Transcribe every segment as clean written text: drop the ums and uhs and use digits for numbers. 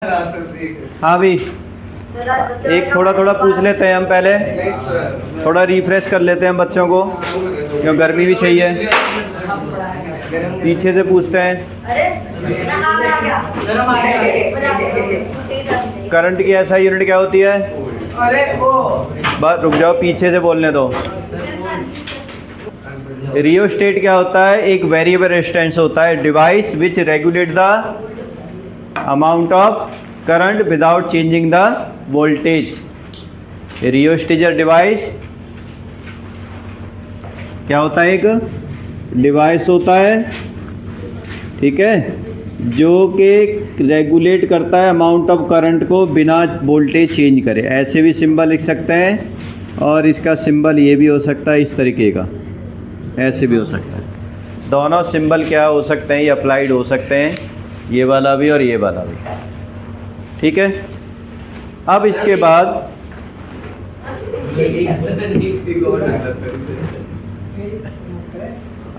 हाँ भी एक थोड़ा थोड़ा पूछ लेते हैं हम पहले, थोड़ा रिफ्रेश कर लेते हैं हम बच्चों को, क्यों गर्मी भी चाहिए। पीछे से पूछते हैं, करंट की ऐसा यूनिट क्या होती है? बस रुक जाओ, पीछे से बोलने दो। रियोस्टेट क्या होता है? एक वेरिएबल रेजिस्टेंस होता है, device which regulate the amount of current without changing the voltage. Rheostat device क्या होता है? एक डिवाइस होता है, ठीक है, जो कि रेगुलेट करता है अमाउंट ऑफ करंट को बिना वोल्टेज चेंज करे। ऐसे भी सिंबल लिख सकते हैं, और इसका सिंबल ये भी हो सकता है इस तरीके का, ऐसे भी हो सकता है। दोनों सिंबल क्या हो सकते हैं? ये अप्लाइड हो सकते हैं, ये वाला भी और ये वाला भी, ठीक है। अब इसके बाद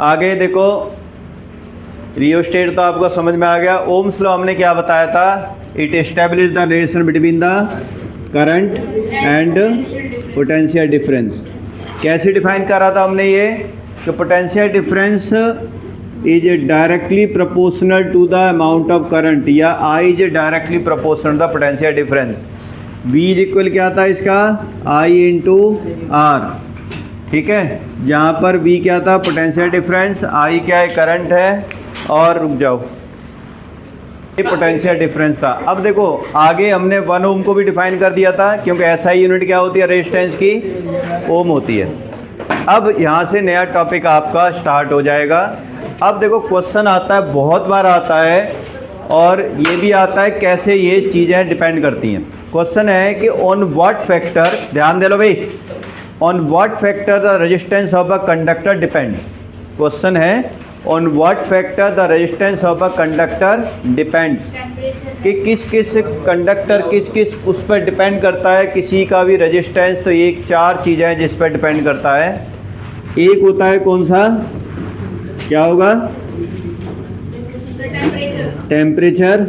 आगे देखो, रियोस्टेट तो आपको समझ में आ गया। ओम्स लॉ हमने क्या बताया था? It establish the relation between the current and potential difference. कैसे डिफाइन करा था हमने ये कि potential difference is directly proportional to the amount of current, या I is directly proportional the potential difference. V is equal क्या था इसका? I इंटू आर, ठीक है, जहाँ पर V क्या था? पोटेंशियल डिफरेंस, I क्या है? करंट है, और रुक जाओ, ये पोटेंशियल डिफरेंस था। अब देखो आगे हमने 1 ओम को भी डिफाइन कर दिया था, क्योंकि ऐसा ही यूनिट क्या होती है रेजिस्टेंस की? ओम होती है। अब यहाँ से नया टॉपिक आपका स्टार्ट हो जाएगा। अब देखो क्वेश्चन आता है, बहुत बार आता है, और ये भी आता है कैसे ये चीज़ें डिपेंड करती हैं। क्वेश्चन है कि ऑन व्हाट फैक्टर, ध्यान दे लो भाई, on what factor the resistance of a conductor depend. Question है on what factor the resistance of a conductor depends, कि किस किस कंडक्टर किस किस उस पर डिपेंड करता है किसी का भी रेजिस्टेंस। तो ये 4 चीज़ें हैं जिस पर डिपेंड करता है। एक होता है कौन सा? क्या होगा? टेम्परेचर।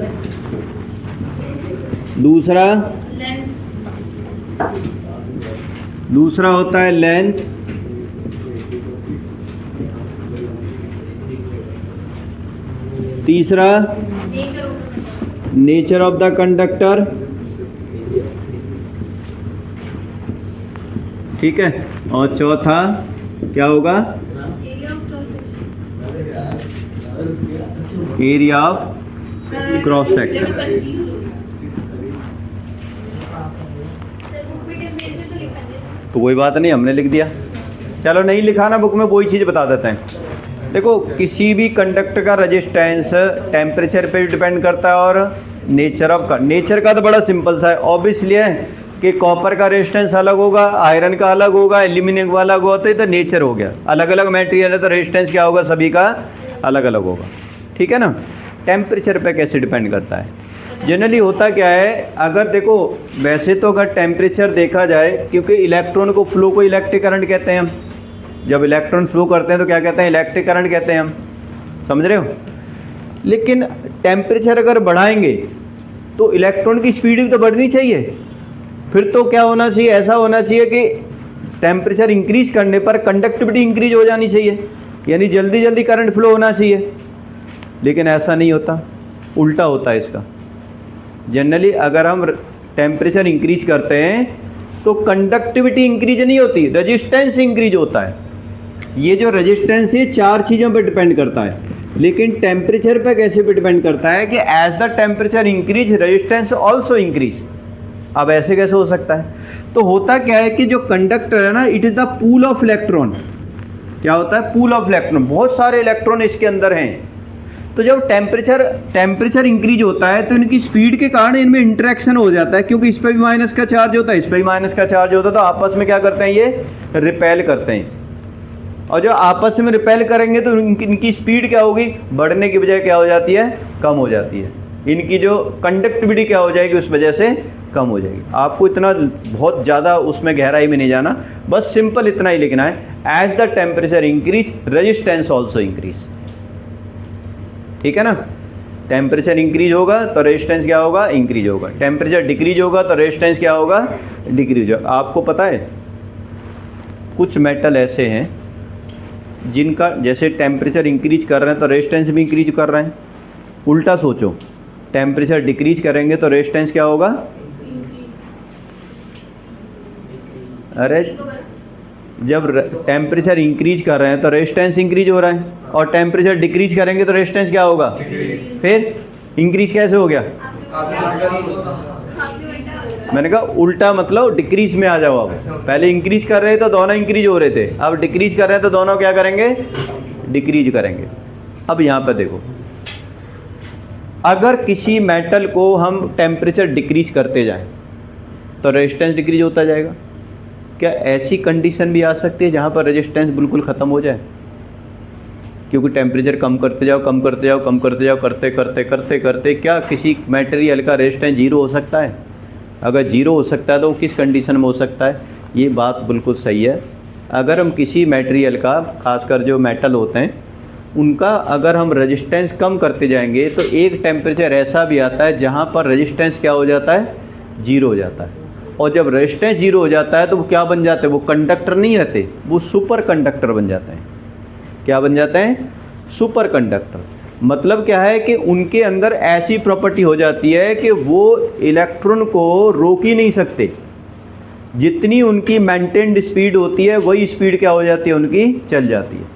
दूसरा होता है लेंथ। तीसरा नेचर ऑफ द कंडक्टर, ठीक है, और चौथा क्या होगा? Area of cross section. तो कोई बात नहीं, हमने लिख दिया। चलो नहीं लिखा ना बुक में, वही चीज़ बता देते हैं। देखो किसी भी कंडक्टर का रेजिस्टेंस टेम्परेचर पे भी डिपेंड करता है, और नेचर ऑफ का। नेचर का तो बड़ा सिंपल सा है, ऑब्वियसली है कि कॉपर का रेजिस्टेंस अलग होगा, आयरन का अलग होगा, एल्यूमिनियम का अलग होगा। तो ये तो नेचर हो गया, अलग अलग मटेरियल है तो रेजिस्टेंस क्या होगा? सभी का अलग अलग होगा, ठीक है ना। टेम्परेचर पे कैसे डिपेंड करता है? जनरली होता क्या है, अगर देखो वैसे तो अगर टेम्परेचर देखा जाए, क्योंकि इलेक्ट्रॉन को फ्लो को इलेक्ट्रिक करंट कहते हैं हम, जब इलेक्ट्रॉन फ्लो करते हैं तो क्या कहते हैं? इलेक्ट्रिक करंट कहते हैं हम, समझ रहे हो। लेकिन टेम्परेचर अगर बढ़ाएंगे तो इलेक्ट्रॉन की स्पीड भी तो बढ़नी चाहिए। फिर तो क्या होना चाहिए? ऐसा होना चाहिए कि टेम्परेचर इंक्रीज करने पर कंडक्टिविटी इंक्रीज हो जानी चाहिए, यानी जल्दी जल्दी करंट फ्लो होना चाहिए। लेकिन ऐसा नहीं होता, उल्टा होता है इसका। जनरली अगर हम टेम्परेचर इंक्रीज करते हैं तो कंडक्टिविटी इंक्रीज नहीं होती, रेजिस्टेंस इंक्रीज होता है। ये जो रेजिस्टेंस है 4 चीज़ों पर डिपेंड करता है। लेकिन टेम्परेचर पे कैसे पे डिपेंड करता है कि as the temperature increase resistance also increase. अब ऐसे कैसे हो सकता है? तो होता क्या है कि जो कंडक्टर है ना, it is the pool of electron. क्या होता है? पूल ऑफ इलेक्ट्रॉन, बहुत सारे इलेक्ट्रॉन इसके अंदर हैं। तो जब टेम्परेचर इंक्रीज होता है तो इनकी स्पीड के कारण इनमें इंटरेक्शन हो जाता है, क्योंकि इस पर भी माइनस का चार्ज होता है, इस पर भी माइनस का चार्ज होता है। तो आपस में क्या करते हैं? ये रिपेल करते हैं, और जो आपस में रिपेल करेंगे तो इनकी स्पीड क्या होगी? बढ़ने की बजाय क्या हो जाती है? कम हो जाती है। इनकी जो कंडक्टिविटी क्या हो जाएगी? उस वजह से कम हो जाएगी। आपको इतना बहुत ज़्यादा उसमें गहराई में नहीं जाना, बस सिंपल इतना ही लिखना है, as the temperature increase resistance also increase. ठीक है ना। टेम्परेचर इंक्रीज होगा तो रेजिस्टेंस क्या होगा, इंक्रीज होगा। टेम्परेचर डिक्रीज होगा तो रेजिस्टेंस क्या होगा, डिक्रीज होगा। आपको पता है कुछ मेटल ऐसे हैं जिनका जैसे टेम्परेचर इंक्रीज कर रहे हैं तो रेजिस्टेंस भी इंक्रीज कर रहे हैं। उल्टा सोचो, टेम्परेचर डिक्रीज करेंगे तो रेजिस्टेंस क्या होगा, अरे जब टेम्परेचर इंक्रीज कर रहे हैं तो रेजिस्टेंस इंक्रीज हो रहा है, और टेम्परेचर डिक्रीज करेंगे तो रेजिस्टेंस क्या होगा, फिर इंक्रीज कैसे हो गया, मैंने कहा उल्टा मतलब डिक्रीज में आ जाओ। अब पहले इंक्रीज कर रहे थे तो दोनों इंक्रीज हो रहे थे, अब डिक्रीज कर रहे हैं तो दोनों क्या करेंगे, डिक्रीज करेंगे। अब यहाँ पे देखो, अगर किसी मेटल को हम टेम्परेचर डिक्रीज करते जाएं तो रेजिस्टेंस डिक्रीज होता जाएगा। क्या ऐसी कंडीशन भी आ सकती है जहाँ पर रेजिस्टेंस बिल्कुल ख़त्म हो जाए, क्योंकि टेम्परेचर कम करते जाओ कम करते जाओ कम करते जाओ, करते करते करते करते क्या किसी मटेरियल का रेजिस्टेंस जीरो हो सकता है? अगर जीरो हो सकता है तो वो किस कंडीशन में हो सकता है? ये बात बिल्कुल सही है। अगर हम किसी मटेरियल का, खासकर जो मेटल होते हैं उनका अगर हम रेजिस्टेंस कम करते जाएंगे तो एक टेम्परेचर ऐसा भी आता है जहाँ पर रेजिस्टेंस क्या हो जाता है, जीरो हो जाता है। और जब रेजिस्टेंस जीरो हो जाता है तो वो क्या बन जाते हैं, वो कंडक्टर नहीं रहते, वो सुपर कंडक्टर बन जाते हैं। क्या बन जाते हैं, सुपर कंडक्टर। मतलब क्या है कि उनके अंदर ऐसी प्रॉपर्टी हो जाती है कि वो इलेक्ट्रॉन को रोक ही नहीं सकते। जितनी उनकी मेंटेन्ड स्पीड होती है वही स्पीड क्या हो जाती है, उनकी चल जाती है।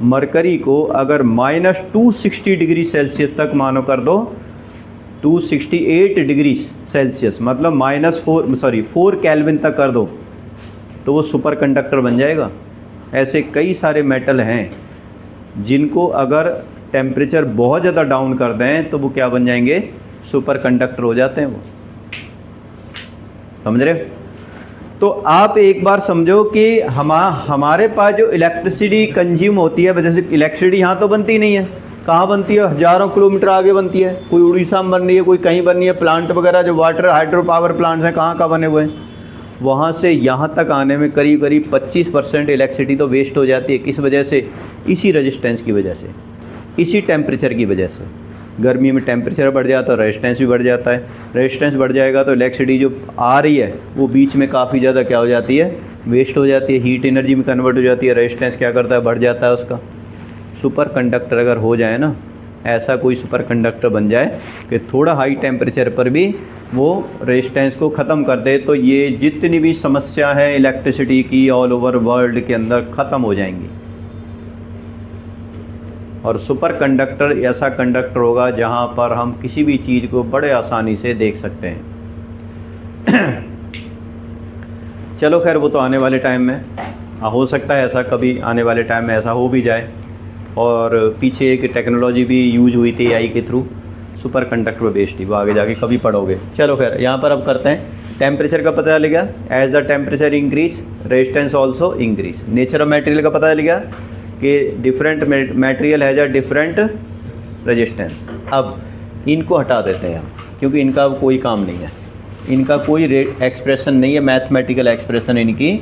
मरकरी को अगर -260 डिग्री सेल्सियस तक मानो कर दो, 268 डिग्री सेल्सियस मतलब -4 केल्विन तक कर दो तो वो सुपर कंडक्टर बन जाएगा। ऐसे कई सारे मेटल हैं जिनको अगर टेम्परेचर बहुत ज़्यादा डाउन कर दें तो वो क्या बन जाएंगे, सुपर कंडक्टर हो जाते हैं वो। समझ रहे हो? तो आप एक बार समझो कि हमारे पास जो इलेक्ट्रिसिटी कंज्यूम होती है, जैसे इलेक्ट्रिसिटी यहाँ तो बनती नहीं है, कहाँ बनती है, हज़ारों किलोमीटर आगे बनती है। कोई उड़ीसा में बन रही है, कोई कहीं बन रही है। प्लांट वगैरह जो वाटर हाइड्रो पावर प्लांट्स हैं कहाँ बने हुए हैं, वहाँ से यहाँ तक आने में करीब करीब 25% इलेक्ट्रिसिटी तो वेस्ट हो जाती है। किस वजह से? इसी रेजिस्टेंस की वजह से, इसी टेम्परेचर की वजह से। गर्मी में टेम्परेचर बढ़ जाता है, रेजिस्टेंस भी बढ़ जाता है। रेजिस्टेंस बढ़ जाएगा तो इलेक्ट्रिसिटी जो आ रही है वो बीच में काफ़ी ज़्यादा क्या हो जाती है, वेस्ट हो जाती है, हीट एनर्जी में कन्वर्ट हो जाती है। रेजिस्टेंस क्या करता है, बढ़ जाता है उसका। सुपर कंडक्टर अगर हो जाए ना, ऐसा कोई सुपर कंडक्टर बन जाए कि थोड़ा हाई टेम्परेचर पर भी वो रेजिस्टेंस को ख़त्म कर दे, तो ये जितनी भी समस्या है इलेक्ट्रिसिटी की ऑल ओवर वर्ल्ड के अंदर ख़त्म हो जाएंगी। और सुपर कंडक्टर ऐसा कंडक्टर होगा जहाँ पर हम किसी भी चीज़ को बड़े आसानी से देख सकते हैं। चलो खैर, वो तो आने वाले टाइम में हो सकता है, ऐसा कभी आने वाले टाइम में ऐसा हो भी जाए। और पीछे एक टेक्नोलॉजी भी यूज हुई थी AI के थ्रू, सुपर कंडक्टर बेस्ड थी, वो आगे जाके कभी पढ़ोगे। चलो खैर, यहाँ पर अब करते हैं। टेम्परेचर का पता चल गया, as the temperature increase resistance also increase. Nature of material का पता चल गया कि different material has a different resistance. अब इनको हटा देते हैं हम, क्योंकि इनका अब कोई काम नहीं है, इनका कोई एक्सप्रेशन नहीं है, मैथमेटिकल एक्सप्रेशन इनकी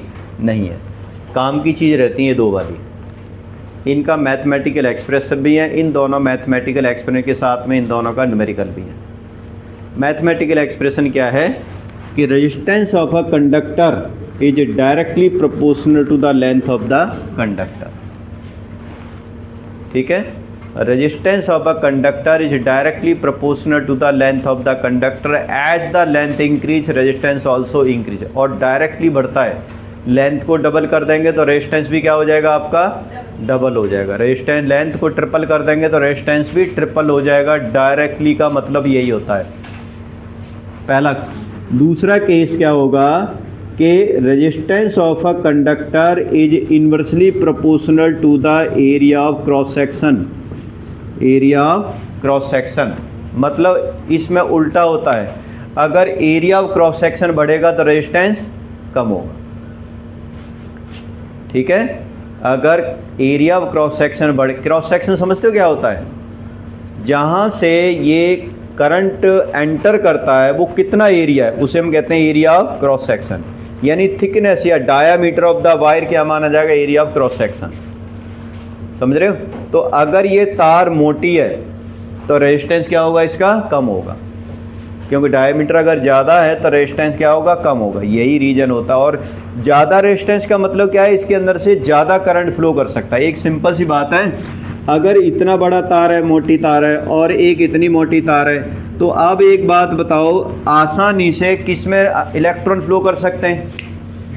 नहीं है। काम की चीज़ रहती है दो वाली, इनका मैथमेटिकल एक्सप्रेशन भी है, इन दोनों मैथमेटिकल एक्सप्रेशन के साथ में इन दोनों का न्यूमेरिकल भी है। मैथमेटिकल एक्सप्रेशन क्या है कि resistance of a conductor is directly proportional to the length of the conductor. ठीक है, resistance of a conductor is directly proportional to the length of the conductor. As the length increase resistance also increase. और directly बढ़ता है, length को double कर देंगे तो resistance भी क्या हो जाएगा, आपका डबल हो जाएगा। रेजिस्टेंस लेंथ को ट्रिपल कर देंगे तो रेजिस्टेंस भी ट्रिपल हो जाएगा। डायरेक्टली का मतलब यही होता है, पहला। दूसरा केस क्या होगा कि resistance of a conductor is inversely proportional to the area of cross section. Area of cross section मतलब इसमें उल्टा होता है, अगर एरिया ऑफ क्रॉस सेक्शन बढ़ेगा तो रेजिस्टेंस कम होगा। ठीक है, अगर एरिया ऑफ क्रॉस सेक्शन बढ़े, क्रॉस सेक्शन समझते हो क्या होता है? जहाँ से ये करंट एंटर करता है वो कितना एरिया है, उसे हम कहते हैं एरिया ऑफ क्रॉस सेक्शन। यानी थिकनेस या डायामीटर ऑफ द वायर क्या माना जाएगा, एरिया ऑफ क्रॉस सेक्शन। समझ रहे हो? तो अगर ये तार मोटी है तो रेजिस्टेंस क्या होगा इसका, कम होगा, क्योंकि डायमीटर अगर ज़्यादा है तो रेजिस्टेंस क्या होगा, कम होगा। यही रीज़न होता है। और ज़्यादा रेजिस्टेंस का मतलब क्या है, इसके अंदर से ज़्यादा करंट फ्लो कर सकता है। एक सिंपल सी बात है, अगर इतना बड़ा तार है, मोटी तार है, और एक इतनी मोटी तार है, तो अब एक बात बताओ, आसानी से किस में इलेक्ट्रॉन फ्लो कर सकते हैं,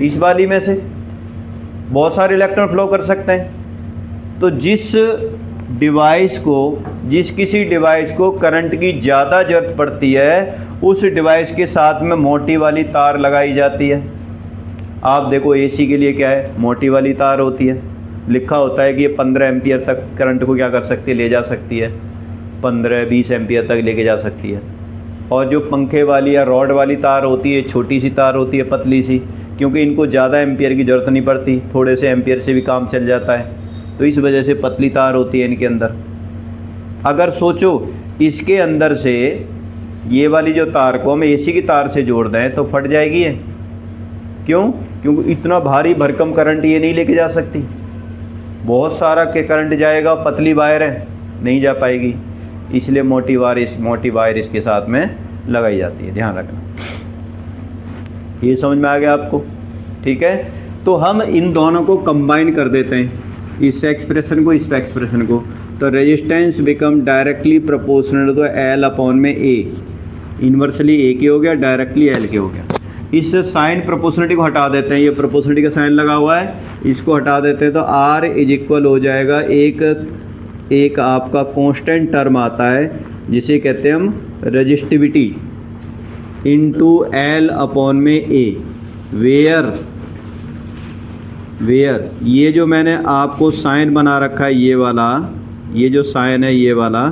इस वाली में से बहुत सारे इलेक्ट्रॉन फ्लो कर सकते हैं। तो जिस किसी डिवाइस को करंट की ज़्यादा ज़रूरत पड़ती है, उस डिवाइस के साथ में मोटी वाली तार लगाई जाती है। आप देखो एसी के लिए क्या है, मोटी वाली तार होती है, लिखा होता है कि ये 15 एम्पियर तक करंट को क्या कर सकती है, ले जा सकती है, 15-20 एम्पियर तक लेके जा सकती है। और जो पंखे वाली या रॉड वाली तार होती है, छोटी सी तार होती है, पतली सी, क्योंकि इनको ज़्यादा एम्पियर की ज़रूरत नहीं पड़ती, थोड़े से एम्पियर से भी काम चल जाता है, तो इस वजह से पतली तार होती है इनके अंदर। अगर सोचो इसके अंदर से ये वाली जो तार को हम एसी की तार से जोड़ दें तो फट जाएगी ये, क्यों? क्योंकि इतना भारी भरकम करंट ये नहीं लेके जा सकती, बहुत सारा के करंट जाएगा, पतली वायर है, नहीं जा पाएगी, इसलिए मोटी वायर इसके साथ में लगाई जाती है। ध्यान रखना, ये समझ में आ गया आपको? ठीक है, तो हम इन दोनों को कंबाइन कर देते हैं, इस एक्सप्रेशन को, इस एक्सप्रेशन को, तो resistance become directly proportional to L upon में ए, इन्वर्सली ए के हो गया, डायरेक्टली एल के हो गया। इस साइन प्रोपोर्शनलिटी को हटा देते हैं, ये प्रोपोर्शनलिटी का साइन लगा हुआ है, इसको हटा देते हैं, तो आर इज इक्वल हो जाएगा एक आपका कांस्टेंट टर्म आता है जिसे कहते हैं हम रेजिस्टिविटी इनटू एल अपॉन में ए, वेयर ये जो मैंने आपको साइन बना रखा है, ये वाला, ये जो साइन है, ये वाला,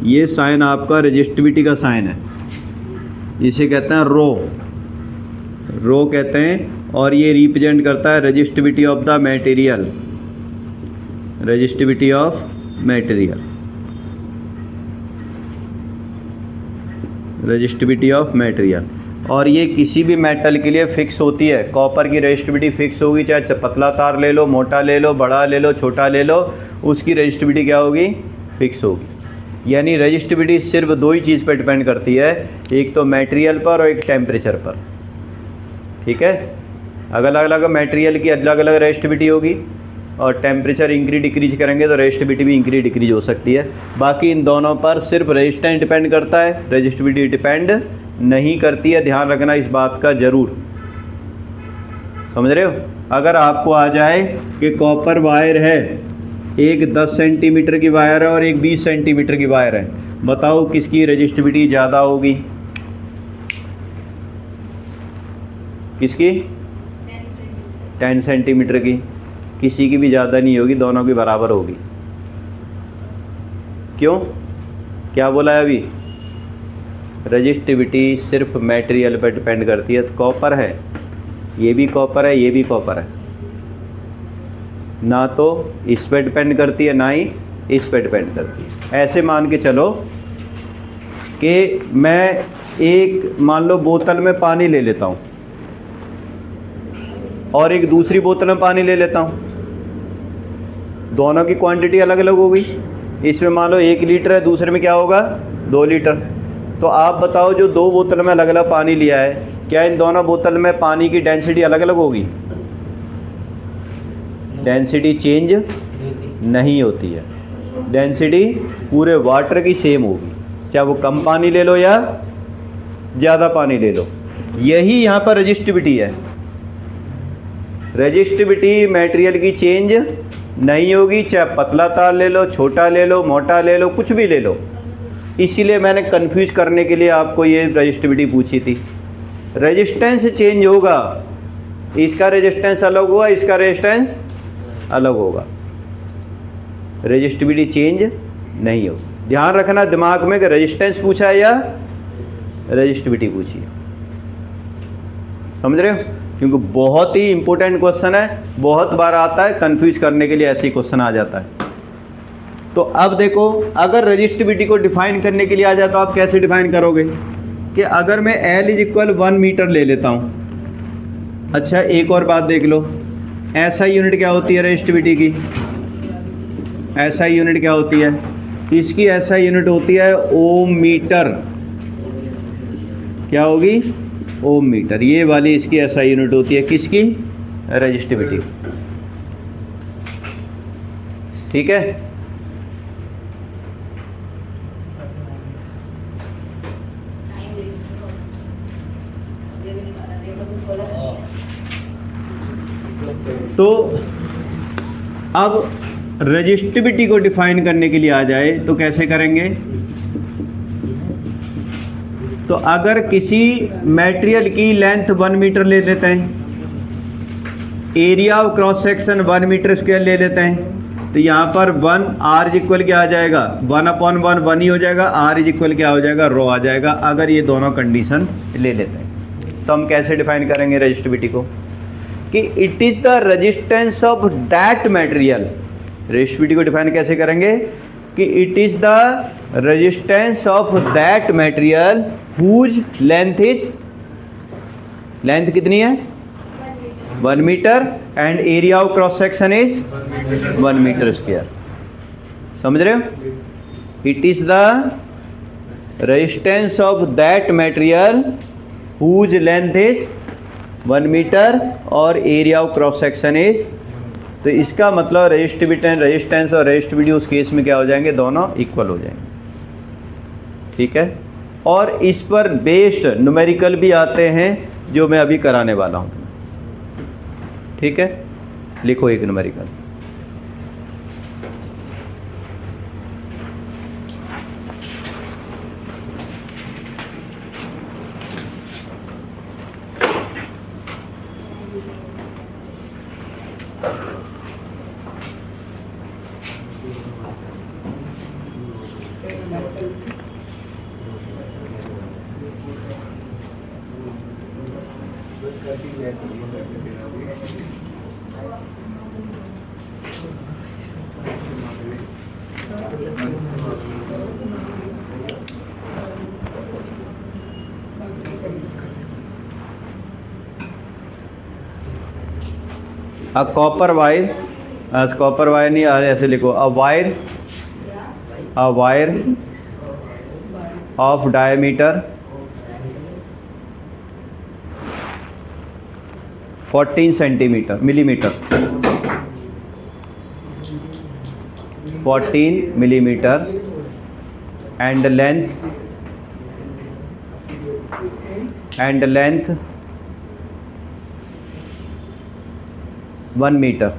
ये साइन आपका रेजिस्टिविटी का साइन है, इसे कहते हैं रो कहते हैं, और ये रिप्रेजेंट करता है resistivity of the material, resistivity of material. और ये किसी भी मेटल के लिए फिक्स होती है। कॉपर की रेजिस्टिविटी फिक्स होगी, चाहे पतला तार ले लो, मोटा ले लो, बड़ा ले लो, छोटा ले लो, उसकी रेजिस्टिविटी क्या होगी, फिक्स होगी। यानी रेजिस्टिविटी सिर्फ दो ही चीज़ पर डिपेंड करती है, एक तो मटेरियल पर और एक टेम्परेचर पर। ठीक है, अलग अलग मटेरियल की अलग अलग रेजिस्टिविटी होगी, और टेम्परेचर इंक्रीज डिक्रीज करेंगे तो रेजिस्टिविटी भी इंक्रीज डिक्रीज हो सकती है। बाकी इन दोनों पर सिर्फ रेजिस्टेंस डिपेंड करता है, रेजिस्टिविटी डिपेंड नहीं करती है। ध्यान रखना इस बात का ज़रूर, समझ रहे हो? अगर आपको आ जाए कि कॉपर वायर है, एक 10 सेंटीमीटर की वायर है और एक 20 सेंटीमीटर की वायर है, बताओ किसकी रेजिस्टिविटी ज़्यादा होगी? किसकी? 10 सेंटीमीटर की। किसी की भी ज़्यादा नहीं होगी, दोनों की बराबर होगी। क्यों? क्या बोला है अभी? रेजिस्टिविटी सिर्फ मटेरियल पर डिपेंड करती है। तो कॉपर है, ये भी कॉपर है, ये भी कॉपर है, ना तो इस पर डिपेंड करती है, ना ही इस पर डिपेंड करती है। ऐसे मान के चलो कि मैं एक, मान लो बोतल में पानी ले लेता हूँ और एक दूसरी बोतल में पानी ले लेता हूँ, दोनों की क्वांटिटी अलग अलग होगी। इसमें मान लो 1 लीटर है, दूसरे में क्या होगा 2 लीटर। तो आप बताओ जो दो बोतल में अलग अलग पानी लिया है, क्या इन दोनों बोतल में पानी की डेंसिटी अलग अलग होगी? डेंसिटी चेंज नहीं होती है, डेंसिटी पूरे वाटर की सेम होगी, चाहे वो कम पानी ले लो या ज़्यादा पानी ले लो। यही यहाँ पर रेजिस्टिविटी है। रेजिस्टिविटी मटेरियल की चेंज नहीं होगी, चाहे पतला तार ले लो, छोटा ले लो, मोटा ले लो, कुछ भी ले लो। इसीलिए मैंने कंफ्यूज करने के लिए आपको ये रेजिस्टिविटी पूछी थी। रेजिस्टेंस चेंज होगा, इसका रेजिस्टेंस अलग होगा, इसका रेजिस्टेंस अलग होगा, रेजिस्टिविटी चेंज नहीं होगी। ध्यान रखना दिमाग में कि रेजिस्टेंस पूछा है या रेजिस्टिविटी पूछी है, समझ रहे हो? क्योंकि बहुत ही इंपॉर्टेंट क्वेश्चन है, बहुत बार आता है, कंफ्यूज करने के लिए ऐसे ही क्वेश्चन आ जाता है। तो अब देखो, अगर रेजिस्टिविटी को डिफाइन करने के लिए आ जाए तो आप कैसे डिफाइन करोगे कि अगर मैं L इज इक्वल 1 मीटर ले लेता हूँ। अच्छा, एक और बात देख लो, SI यूनिट क्या होती है रेजिस्टिविटी की? SI यूनिट क्या होती है? इसकी ऐसा यूनिट होती है ओम मीटर। क्या होगी? ओम मीटर। ये वाली इसकी ऐसा यूनिट होती है किसकी? रेजिस्टिविटी। ठीक है। तो अब रेजिस्टिविटी को डिफाइन करने के लिए आ जाए तो कैसे करेंगे? तो अगर किसी मटेरियल की लेंथ 1 मीटर ले लेते हैं, area of cross section 1 metre square ले लेते हैं, तो यहाँ पर 1 आर इज इक्वल क्या आ जाएगा? 1/1 1 ही हो जाएगा। आर इज इक्वल क्या हो जाएगा? रो आ जाएगा। अगर ये दोनों कंडीशन ले लेते हैं तो हम कैसे डिफाइन करेंगे रेजिस्टिविटी को? कि it is the resistance of that material. Resistivity को डिफाइन कैसे करेंगे? कि it is the resistance of that material whose length is, length कितनी है? 1 metre and area of cross section is 1 metre square. समझ रहे हो? It is the resistance of that material whose length is 1 metre और area of cross section is. तो इसका मतलब resistance और रेजिस्टिविटी उस केस में क्या हो जाएंगे? दोनों इक्वल हो जाएंगे। ठीक है। और इस पर बेस्ड न्यूमेरिकल भी आते हैं जो मैं अभी कराने वाला हूँ। ठीक है। लिखो एक numerical. A copper wire, copper wire नहीं, ऐसे लिखो a wire of diameter 14 centimetre millimetre 14 millimetre and length 1 metre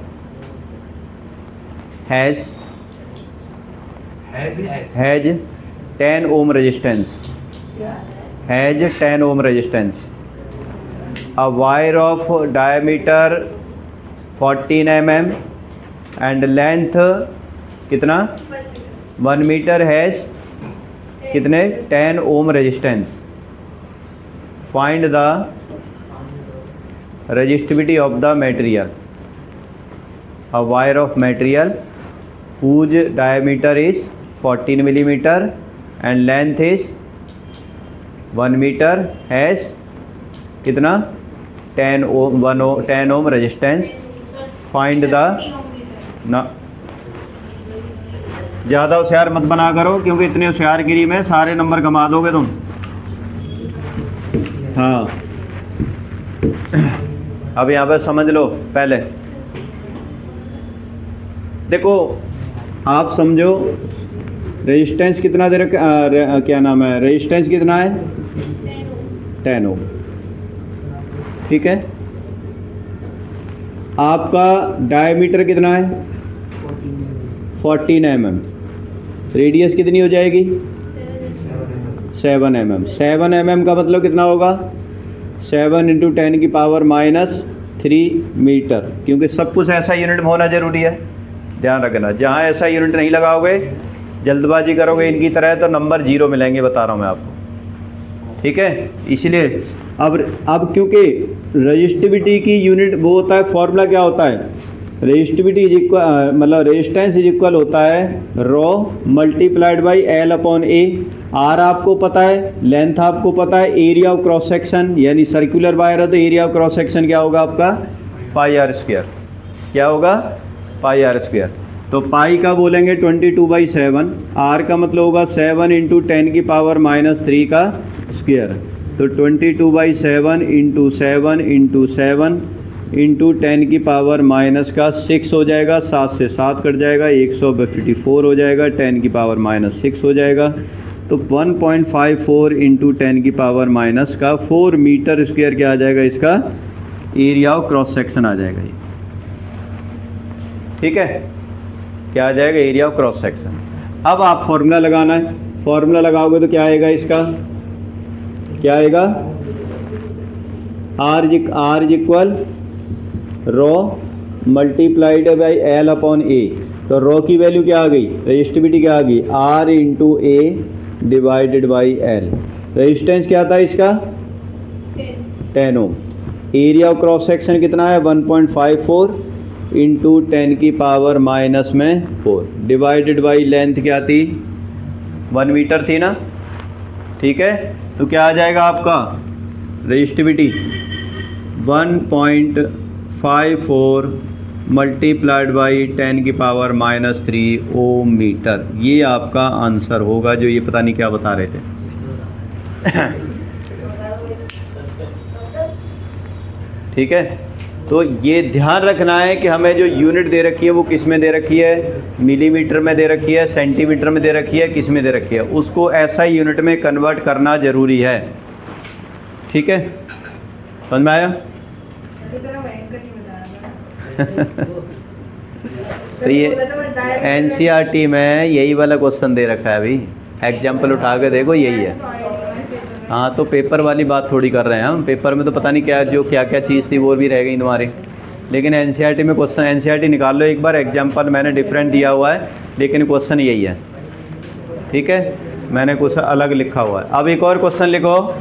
has 10 ohm resistance, has 10 ohm resistance. A wire of diameter 14 mm and length कितना? 1 मीटर हैज कितने? 10 ohm resistance. Find the resistivity of the material. A wire of material whose diameter is 14 millimeter and length is 1 meter has कितना? 10 ohm resistance. Find the ना, ज़्यादा होशियार मत बना करो क्योंकि इतने होशियारगिरी में सारे नंबर कमा दोगे तुम। हाँ, अब यहाँ पर समझ लो। पहले देखो, आप समझो रेजिस्टेंस कितना दे रखा, क्या नाम है, रेजिस्टेंस कितना है? 10 ओम। ठीक है। आपका डायमीटर कितना है? 14 mm। रेडियस कितनी हो जाएगी? 7 mm। 7 mm का मतलब कितना होगा? 7 × 10⁻³ मीटर, क्योंकि सब कुछ ऐसा यूनिट में होना ज़रूरी है। ध्यान रखना, जहाँ ऐसा यूनिट नहीं लगाओगे, जल्दबाजी करोगे इनकी तरह, तो नंबर 0 मिलेंगे, बता रहा हूँ मैं आपको। ठीक है। इसलिए अब क्योंकि रेजिस्टिविटी की यूनिट वो होता है, फॉर्मूला क्या होता है? रेजिस्टिविटी इज इक्वल, मतलब रेजिस्टेंस इज इक्वल होता है रो मल्टीप्लाइड बाई L/A। आर आपको पता है, लेंथ आपको पता है, एरिया ऑफ क्रॉस सेक्शन, यानी सर्कुलर वायर है तो एरिया ऑफ क्रॉस सेक्शन क्या होगा आपका? πr²। क्या होगा? πr²। तो पाई का बोलेंगे 22/7, आर का मतलब होगा 7 इंटू 10⁻³ का स्क्वायर। तो 22/7 इंटू 7 इंटू 7 इंटू 10⁻⁻6 हो जाएगा, 7 से 7 कट जाएगा, 154 हो जाएगा, 10⁻⁻6 हो जाएगा। तो 1.54 इंटू 10⁻⁻4 मीटर स्क्वायर क्या आ जाएगा, इसका एरिया ऑफ क्रॉस सेक्शन आ जाएगा ये। ठीक है, क्या आ जाएगा, एरिया ऑफ क्रॉस सेक्शन। अब आप फॉर्मूला लगाना है, फॉर्मूला लगाओगे तो क्या आएगा, इसका क्या आएगा, R equal rho multiplied by L upon A. तो रो की वैल्यू क्या आ गई, रजिस्टिविटी क्या आ गई, R into A divided by L. Resistance क्या था इसका 10 ohm. Area of cross section कितना है 1.54 इंटू 10⁻⁻4 डिवाइडेड बाई लेंथ क्या थी 1 मीटर थी ना। ठीक है, तो क्या आ जाएगा आपका resistivity 1.54 multiplied by 10⁻⁻3 ohm metre. ये आपका आंसर होगा, जो ये पता नहीं क्या बता रहे थे। ठीक है, तो ये ध्यान रखना है कि हमें जो यूनिट दे रखी है वो किस में दे रखी है, मिलीमीटर में दे रखी है, सेंटीमीटर में दे रखी है, किस में दे रखी है, उसको ऐसा यूनिट में कन्वर्ट करना ज़रूरी है। ठीक है, समझ में आया। तो ये एनसीईआरटी में यही वाला क्वेश्चन दे रखा है, अभी एग्जाम्पल उठा के देखो, यही है। हाँ, तो पेपर वाली बात थोड़ी कर रहे हैं हम, पेपर में तो पता नहीं क्या जो क्या क्या चीज़ थी वो भी रह गई तुम्हारी, लेकिन एनसीईआरटी में क्वेश्चन, एनसीईआरटी निकाल लो एक बार, एग्जाम्पल मैंने डिफरेंट दिया हुआ है लेकिन क्वेश्चन यही है। ठीक है, मैंने कुछ अलग लिखा हुआ है। अब एक और क्वेश्चन लिखो,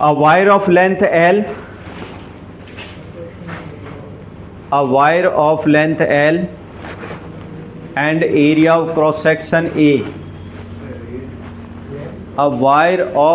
a wire of length L, a wire of length L and area of cross section A, a wire of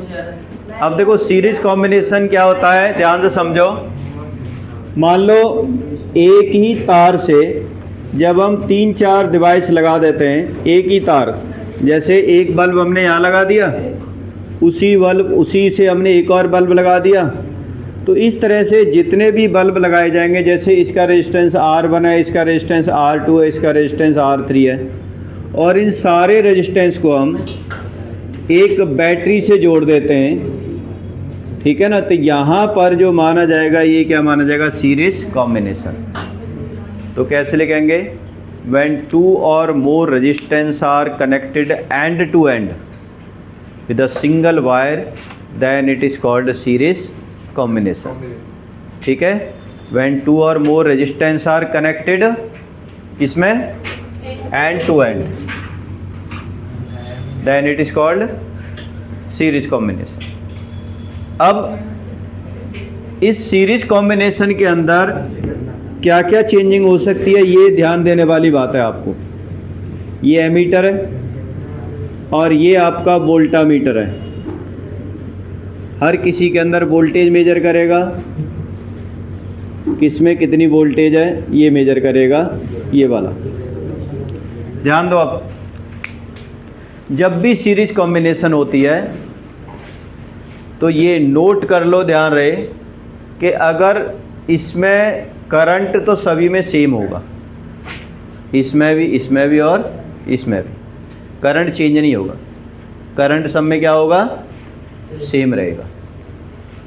अब देखो सीरीज कॉम्बिनेशन क्या होता है, ध्यान से समझो। मान लो एक ही तार से जब हम 3-4 डिवाइस लगा देते हैं, एक ही तार, जैसे एक बल्ब हमने यहाँ लगा दिया, उसी से हमने एक और बल्ब लगा दिया, तो इस तरह से जितने भी बल्ब लगाए जाएंगे, जैसे इसका रेजिस्टेंस R1 है, इसका रेजिस्टेंस R2 है, इसका रेजिस्टेंस R3 है, और इन सारे रेजिस्टेंस को हम एक बैटरी से जोड़ देते हैं, ठीक है ना। तो यहाँ पर जो माना जाएगा, ये क्या माना जाएगा, सीरीज कॉम्बिनेशन। तो कैसे लिखेंगे, when 2 or more resistance are connected end to end with a single wire, then it is called series combination, ठीक है। when 2 or more resistance are connected किसमें, end to end, then it is called series combination। अब इस series combination के अंदर क्या क्या changing हो सकती है, ये ध्यान देने वाली बात है आपको। ये एमीटर है और ये आपका वोल्टामीटर है। हर किसी के अंदर वोल्टेज मेजर करेगा, किसमें कितनी वोल्टेज है ये मेजर करेगा, ये वाला। ध्यान दो, अब जब भी सीरीज कॉम्बिनेशन होती है तो ये नोट कर लो, ध्यान रहे कि अगर इसमें करंट तो सभी में सेम होगा, इसमें भी और इसमें भी करंट चेंज नहीं होगा। करंट सब में क्या होगा, सेम रहेगा।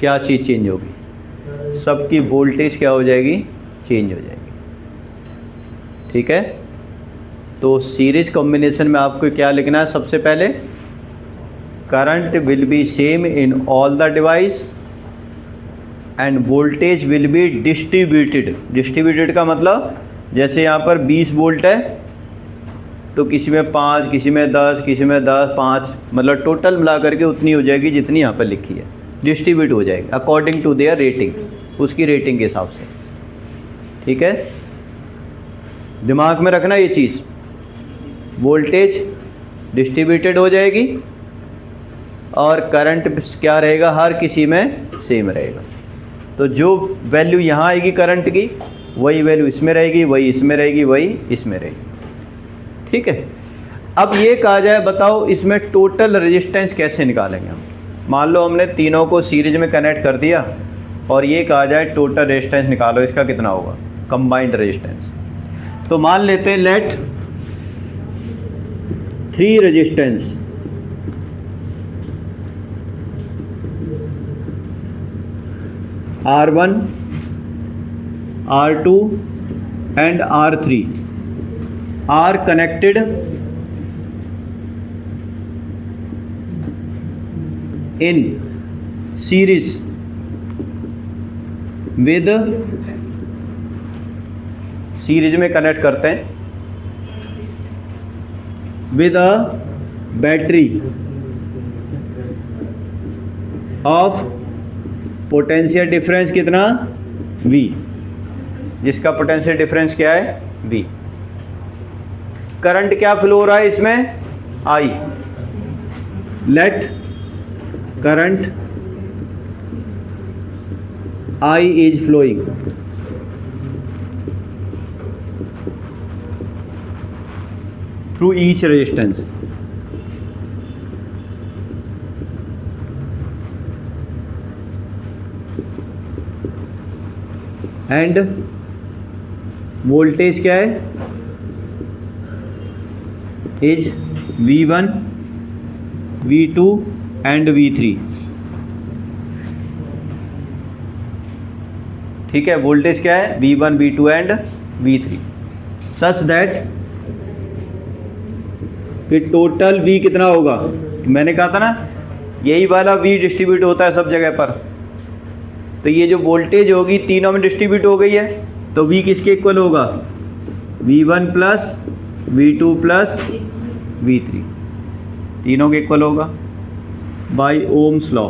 क्या चीज़ चेंज होगी, सबकी वोल्टेज क्या हो जाएगी, चेंज हो जाएगी, ठीक है। तो सीरीज कॉम्बिनेशन में आपको क्या लिखना है, सबसे पहले current will be same in all the device end voltage will be distributed. Distributed का मतलब जैसे यहाँ पर 20 वोल्ट है तो किसी में 5, किसी में 10, किसी में 10, 5, मतलब टोटल मिला करके उतनी हो जाएगी जितनी यहाँ पर लिखी है, डिस्ट्रीब्यूट हो जाएगी अकॉर्डिंग टू देयर रेटिंग, उसकी रेटिंग के हिसाब से, ठीक है। दिमाग में रखना ये चीज़, वोल्टेज डिस्ट्रीब्यूटेड हो जाएगी और करंट क्या रहेगा, हर किसी में सेम रहेगा। तो जो वैल्यू यहाँ आएगी करंट की, वही वैल्यू इसमें रहेगी, वही इसमें रहेगी, वही इसमें रहेगी, ठीक है। अब ये कहा जाए, बताओ इसमें टोटल रेजिस्टेंस कैसे निकालेंगे हम। मान लो हमने तीनों को सीरीज में कनेक्ट कर दिया और ये कहा जाए टोटल रेजिस्टेंस निकालो, इसका कितना होगा, कंबाइंड रेजिस्टेंस। तो मान लेते हैं let 3 resistance R1, R2 and R3 are connected in series with, series में कनेक्ट करते हैं with a battery of potential difference कितना, V, जिसका पोटेंशियल डिफरेंस क्या है, V। करंट क्या फ्लो हो रहा है इसमें, I। Let current I is flowing through each resistance. And voltage क्या है, is V1, V2 and V3, ठीक है। वोल्टेज क्या है, V1, V2 and V3, such that कि टोटल V कितना होगा। मैंने कहा था ना, यही वाला V डिस्ट्रीब्यूट होता है सब जगह पर। तो ये जो वोल्टेज होगी तीनों में डिस्ट्रीब्यूट हो गई है, तो V किसके इक्वल होगा, V1 plus V2 plus V3, तीनों के इक्वल होगा बाय ओम्स लॉ।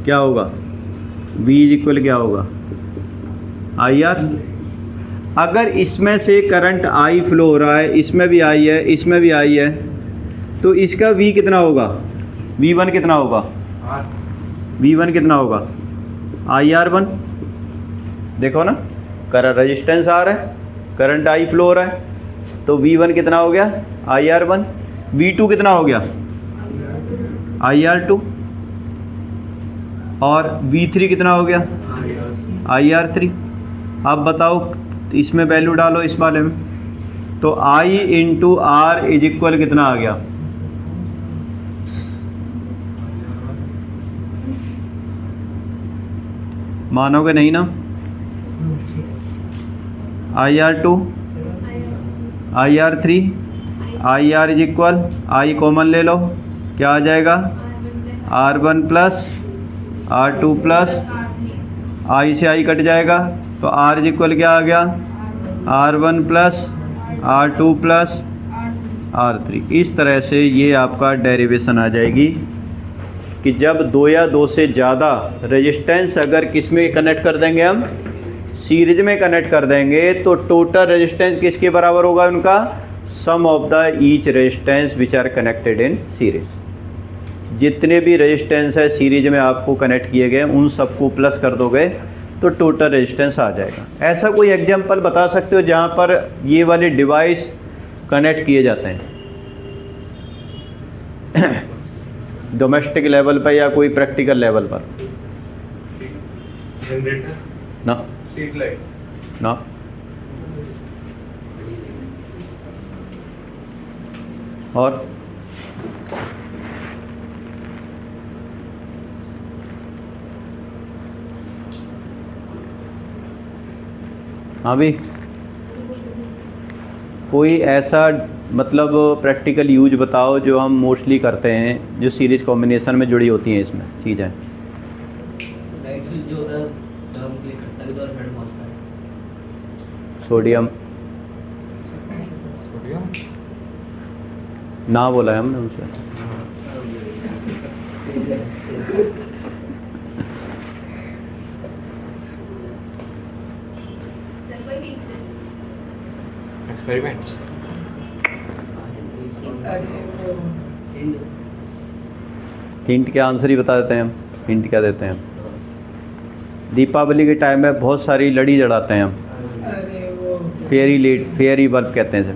क्या होगा, V इक्वल क्या होगा, IR। अगर इसमें से करंट I फ्लो हो रहा है, इसमें भी I है, इसमें भी I है, तो इसका V कितना होगा, V1 कितना होगा, V1 कितना होगा IR1। देखो ना, करंट रेजिस्टेंस R है, करंट I फ्लो हो रहा है, तो V1 कितना हो गया IR1। V2 कितना हो गया IR2 और V3 कितना हो गया IR3। अब बताओ इसमें वैल्यू डालो इस वाले में, तो I into R is equal कितना आ गया, मानोगे नहीं ना, IR2 IR3 IR is equal, I common ले लो, क्या आ जाएगा R1 plus R2 plus I से I कट जाएगा, तो R इज इक्वल क्या आ गया R1 plus R2 plus R3। इस तरह से ये आपका डेरिवेशन आ जाएगी कि जब दो या दो से ज़्यादा रेजिस्टेंस अगर किस में कनेक्ट कर देंगे, हम सीरीज में कनेक्ट कर देंगे, तो टोटल रेजिस्टेंस किसके बराबर होगा उनका, sum of the each resistance which are connected in series. जितने भी रेजिस्टेंस है सीरीज में आपको कनेक्ट किए गए उन सबको प्लस कर दोगे तो टोटल रेजिस्टेंस आ जाएगा। ऐसा कोई एग्जांपल बता सकते हो जहाँ पर ये वाले डिवाइस कनेक्ट किए जाते हैं डोमेस्टिक लेवल पर या कोई प्रैक्टिकल लेवल पर? ना, स्ट्रीट लाइट ना, और हाँ भी कोई ऐसा मतलब प्रैक्टिकल यूज बताओ जो हम मोस्टली करते हैं, जो सीरीज कॉम्बिनेशन में जुड़ी होती हैं इसमें चीज़ें। लाइट स्विच जो होता है गर्म के लिए कटता है तो हेड पहुंचता है। सोडियम ना बोला है हमने उनसे। एक्सपेरिमेंट्स हिंट क्या, आंसर ही बता देते हैं हम। हिंट क्या देते हैं हम? दीपावली के टाइम में बहुत सारी लड़ी जलाते हैं हम, फेयरी बल्ब कहते हैं सर।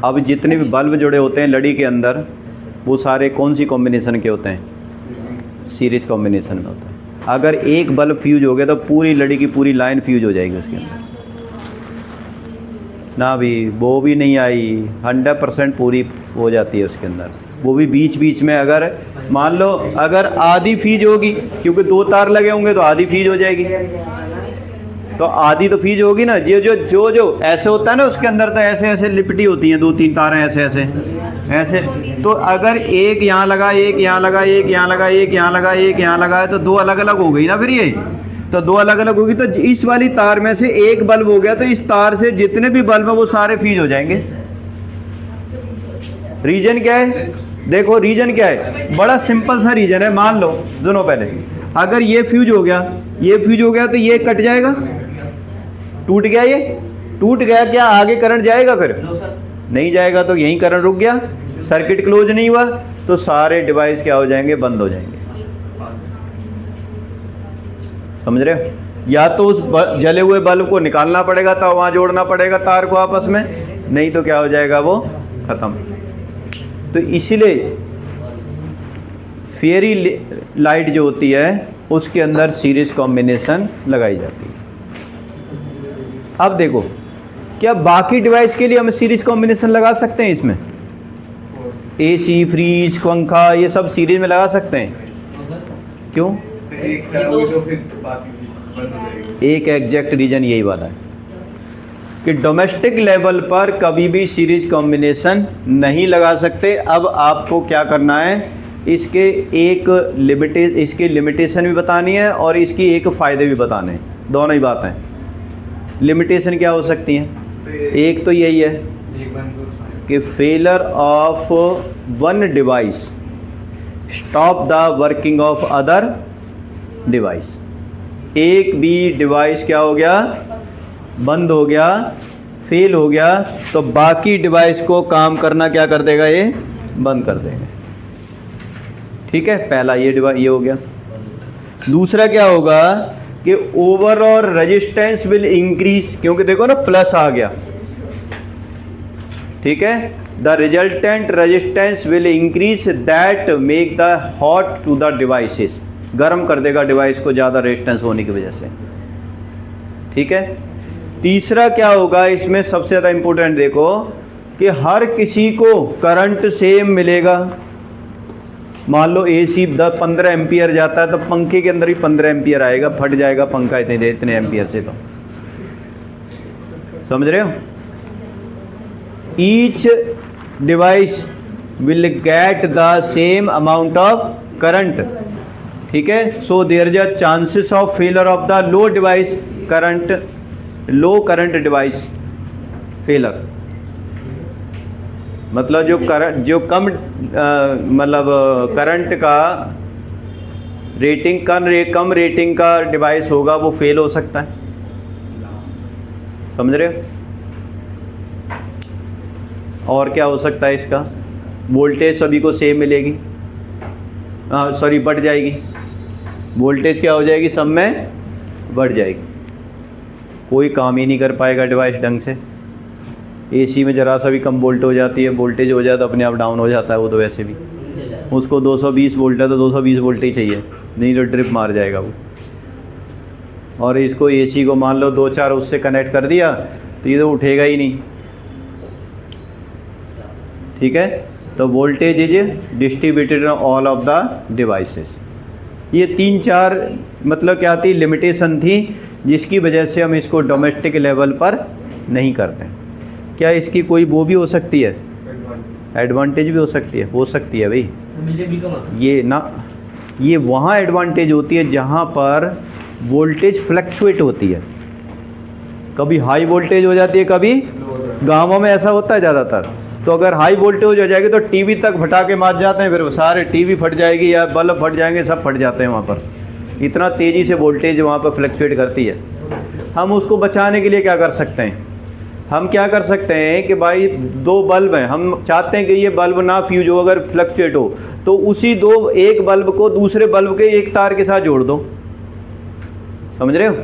अब जितने भी बल्ब जुड़े होते हैं लड़ी के अंदर वो सारे कौन सी कॉम्बिनेशन के होते हैं? सीरीज कॉम्बिनेशन में होता है। अगर एक बल्ब फ्यूज हो गया तो पूरी लड़ी की पूरी लाइन फ्यूज हो जाएगी उसके अंदर। ना भी वो भी नहीं आई, 100% पूरी हो जाती है उसके अंदर। वो भी बीच बीच में अगर मान लो अगर आधी फीज होगी, क्योंकि 2 तार लगे होंगे तो आधी फीज हो जाएगी, तो आधी तो फीज होगी ना। ये जो ऐसे होता है ना उसके अंदर तो ऐसे ऐसे लिपटी होती हैं 2-3 तारें ऐसे ऐसे ऐसे। तो अगर एक यहाँ लगा, एक यहाँ लगा, एक यहाँ लगा, एक यहाँ लगा, एक यहाँ लगा है तो 2 अलग अलग हो गई ना। फिर ये तो 2 अलग अलग होगी तो इस वाली तार में से एक बल्ब हो गया तो इस तार से जितने भी बल्ब है वो सारे फीज हो जाएंगे। रीजन क्या है? देखो रीजन क्या है, बड़ा सिंपल सा रीजन है। मान लो सुनो पहले, अगर ये फ्यूज हो गया, ये फ्यूज हो गया तो ये कट जाएगा, टूट गया, ये टूट गया, क्या आगे करंट जाएगा? फिर नहीं जाएगा, तो यहीं करंट रुक गया, सर्किट क्लोज नहीं हुआ, तो सारे डिवाइस क्या हो जाएंगे? बंद हो जाएंगे। समझ रहे हो? या तो उस जले हुए बल्ब को निकालना पड़ेगा, तो वहाँ जोड़ना पड़ेगा तार को आपस में, नहीं तो क्या हो जाएगा? वो ख़त्म। तो इसीलिए फेयरी लाइट जो होती है उसके अंदर सीरीज कॉम्बिनेशन लगाई जाती है। अब देखो, क्या बाकी डिवाइस के लिए हम सीरीज कॉम्बिनेशन लगा सकते हैं? इसमें एसी, फ्रीज, पंखा ये सब सीरीज में लगा सकते हैं। क्यों? एक एग्जैक्ट रीजन यही वाला है कि डोमेस्टिक लेवल पर कभी भी सीरीज कॉम्बिनेशन नहीं लगा सकते। अब आपको क्या करना है, इसके इसकी लिमिटेशन भी बतानी है और इसकी एक फ़ायदे भी बताने हैं, दोनों ही बातें। लिमिटेशन क्या हो सकती हैं? एक तो यही है कि failure of one device stop the working of other device. एक भी डिवाइस क्या हो गया? बंद हो गया फेल हो गया तो बाकी डिवाइस को काम करना क्या कर देगा, ये बंद कर देगा। ठीक है, पहला ये डिवाइस ये हो गया। दूसरा क्या होगा कि ओवरऑल रेजिस्टेंस विल इंक्रीज, क्योंकि देखो ना प्लस आ गया। ठीक है, the resultant resistance will increase that make the hot to the devices, गर्म कर देगा डिवाइस को ज़्यादा रेजिस्टेंस होने की वजह से। ठीक है, तीसरा क्या होगा इसमें सबसे ज़्यादा इंपॉर्टेंट देखो कि हर किसी को करंट सेम मिलेगा। मान लो एसी 15 एम्पियर जाता है तो पंखे के अंदर ही 15 एम्पियर आएगा, फट जाएगा पंखा इतने एम्पियर से। तो समझ रहे हो, each device will get the same amount of current. ठीक है, so there is a chances of failure of the low device current, low current device failure, मतलब जो कम मतलब करंट का रेटिंग कम रेटिंग का डिवाइस होगा वो फेल हो सकता है। समझ रहे हो? और क्या हो सकता है इसका, वोल्टेज सभी को सेम मिलेगी, सॉरी बढ़ जाएगी, वोल्टेज क्या हो जाएगी, सब में बढ़ जाएगी, कोई काम ही नहीं कर पाएगा डिवाइस ढंग से। एसी में ज़रा सा भी कम वोल्ट हो जाती है, वोल्टेज हो जाता है अपने आप डाउन हो जाता है वो तो वैसे भी, उसको 220 वोल्ट है तो 220 वोल्ट ही चाहिए, नहीं तो ट्रिप मार जाएगा वो। और इसको एसी को मान लो 2-4 उससे कनेक्ट कर दिया तो ये तो उठेगा ही नहीं। ठीक है, तो voltage is distributed all of the devices. ये 3-4 मतलब क्या थी, लिमिटेशन थी जिसकी वजह से हम इसको डोमेस्टिक लेवल पर नहीं करते। क्या इसकी कोई वो भी हो सकती है, एडवांटेज भी हो सकती है भाई। ये ना, ये वहाँ एडवांटेज होती है जहाँ पर वोल्टेज फ्लक्चुएट होती है, कभी हाई वोल्टेज हो जाती है, कभी गाँवों में ऐसा होता है ज़्यादातर। तो अगर हाई वोल्टेज हो जाएगी तो टीवी तक फटाके मार जाते हैं, फिर सारे टीवी फट जाएगी या बल्ब फट जाएंगे, सब फट जाते हैं वहाँ पर, इतना तेज़ी से वोल्टेज वहाँ पर फ्लक्चुएट करती है। हम उसको बचाने के लिए क्या कर सकते हैं, हम क्या कर सकते हैं कि भाई 2 बल्ब हैं, हम चाहते हैं कि ये बल्ब ना फ्यूज हो, अगर फ्लक्चुएट हो तो उसी एक बल्ब को दूसरे बल्ब के एक तार के साथ जोड़ दो। समझ रहे हो?